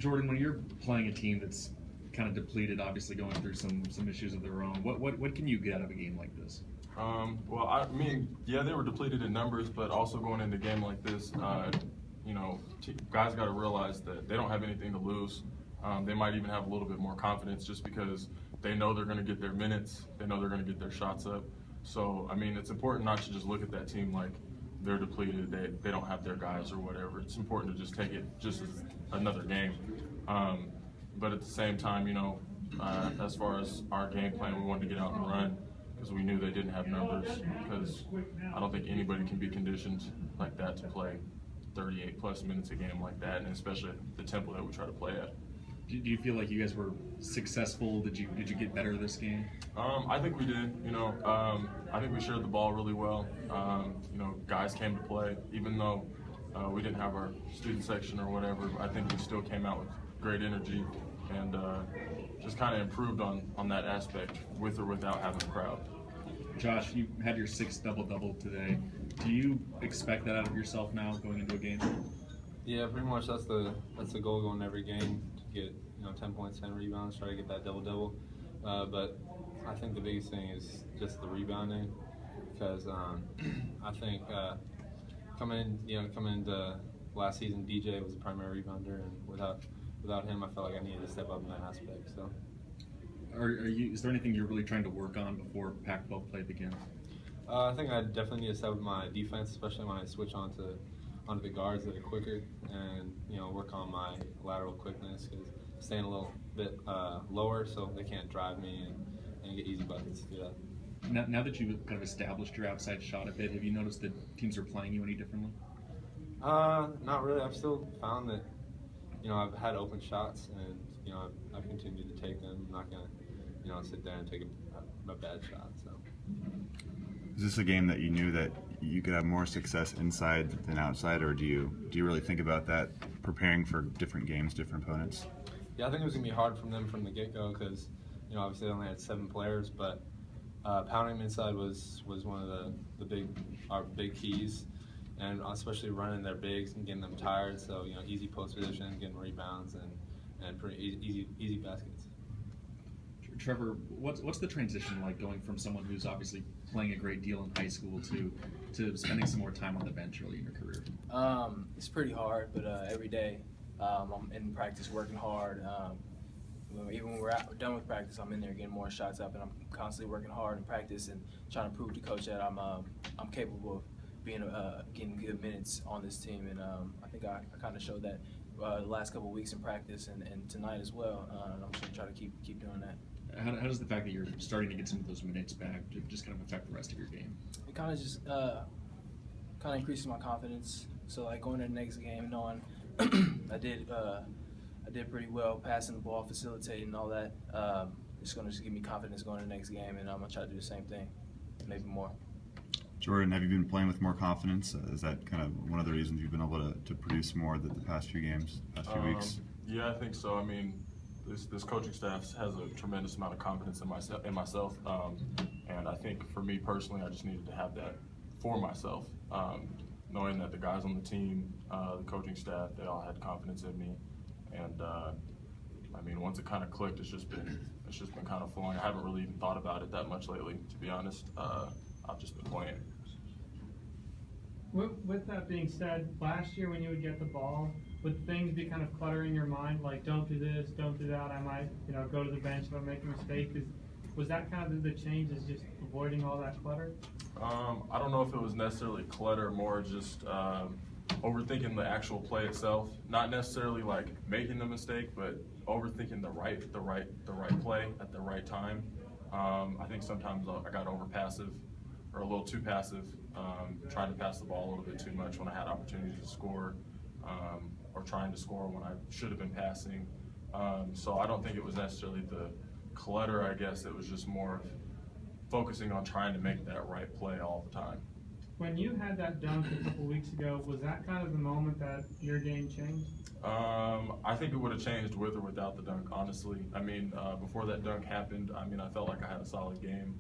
Jordan, when you're playing a team that's kind of depleted, obviously going through some issues of their own, what can you get out of a game like this? Well, I mean, yeah, they were depleted in numbers, but also going into a game like this, you know, guys got to realize that they don't have anything to lose. They might even have a little bit more confidence just because they know they're going to get their minutes, they know they're going to get their shots up. So, I mean, it's important not to just look at that team like they're depleted, they don't have their guys or whatever. It's important to just take it just as another game. But at the same time, you know, as far as our game plan, we wanted to get out and run because we knew they didn't have numbers, because I don't think anybody can be conditioned like that to play 38-plus minutes a game like that, and especially at the tempo that we try to play at. Do you feel like you guys were successful? Did you get better this game? I think we did. You know, I think we shared the ball really well. You know, guys came to play, even though we didn't have our student section or whatever. I think we still came out with great energy and just kind of improved on that aspect with or without having a crowd. Josh, you had your 6th double-double today. Do you expect that out of yourself now going into a game? Yeah, pretty much that's the goal going every game, to get 10 points, 10 rebounds, try to get that double-double. But I think the biggest thing is just the rebounding, because I think coming into last season, DJ was the primary rebounder, and without him, I felt like I needed to step up in that aspect. So. Is there anything you're really trying to work on before Pac-12 play begins? I think I definitely need to step up my defense, especially when I switch onto the guards that are quicker, and work on my lateral quickness, because staying a little bit lower so they can't drive me and get easy buckets to do that. Now that you've kind of established your outside shot a bit, have you noticed that teams are playing you any differently? Not really. I've still found that I've had open shots, and I've continued to take them. I'm not gonna sit there and take a bad shot. So. Is this a game that you knew that you could have more success inside than outside, or do you really think about that preparing for different games, different opponents? Yeah, I think it was gonna be hard from them from the get-go, because obviously they only had 7 players, but pounding them inside was one of our big keys, and especially running their bigs and getting them tired. So easy post position, getting rebounds, and pretty easy baskets. Trevor, what's the transition like going from someone who's obviously playing a great deal in high school to spending some more time on the bench early in your career? It's pretty hard, but every day I'm in practice working hard. Even when we're done with practice, I'm in there getting more shots up, and I'm constantly working hard in practice and trying to prove to coach that I'm capable of being getting good minutes on this team. And I think I kind of showed that the last couple of weeks in practice and tonight as well. And I'm just going to try to keep doing that. How does the fact that you're starting to get some of those minutes back just kind of affect the rest of your game? It kind of just kind of increases my confidence. So like going to the next game, knowing I did pretty well, passing the ball, facilitating, and all that. It's going to just give me confidence going to the next game, and I'm going to try to do the same thing, maybe more. Jordan, have you been playing with more confidence? Is that kind of one of the reasons you've been able to produce more the past few games, past few weeks? Yeah, I think so. I mean, this coaching staff has a tremendous amount of confidence in myself, and I think for me personally, I just needed to have that for myself, knowing that the guys on the team, the coaching staff, they all had confidence in me, and I mean, once it kind of clicked, it's just been kind of flowing. I haven't really even thought about it that much lately, to be honest. I've just been playing. With that being said, last year when you would get the ball, would things be kind of cluttering your mind, like don't do this, don't do that, I might go to the bench if I make a mistake? Was that kind of the change, is just avoiding all that clutter? I don't know if it was necessarily clutter, more just overthinking the actual play itself. Not necessarily like making the mistake, but overthinking the right play at the right time. I think sometimes I got over passive, or a little too passive, trying to pass the ball a little bit too much when I had opportunities to score, or trying to score when I should have been passing. So I don't think it was necessarily the clutter, I guess. It was just more of focusing on trying to make that right play all the time. When you had that dunk a couple weeks ago, was that kind of the moment that your game changed? I think it would have changed with or without the dunk, honestly. I mean, before that dunk happened, I mean, I felt like I had a solid game,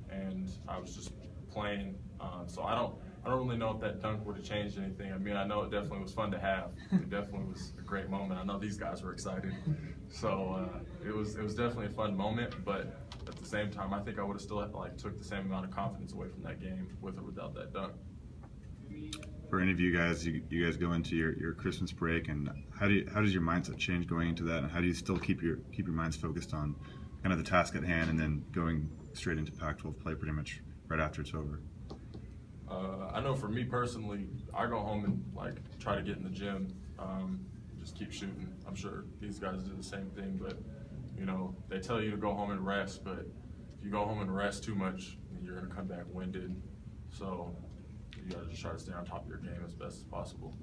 and I was just playing. So I I don't really know if that dunk would have changed anything. I mean, I know it definitely was fun to have. It definitely was a great moment. I know these guys were excited. So it was definitely a fun moment, but at the same time, I think I would have still took the same amount of confidence away from that game with or without that dunk. For any of you guys, you guys go into your Christmas break, and how does your mindset change going into that, and how do you still keep your minds focused on kind of the task at hand, and then going straight into Pac-12 play pretty much right after it's over? I know for me personally, I go home and try to get in the gym, just keep shooting. I'm sure these guys do the same thing, but you know, they tell you to go home and rest, but if you go home and rest too much, you're gonna come back winded. So you gotta just try to stay on top of your game as best as possible.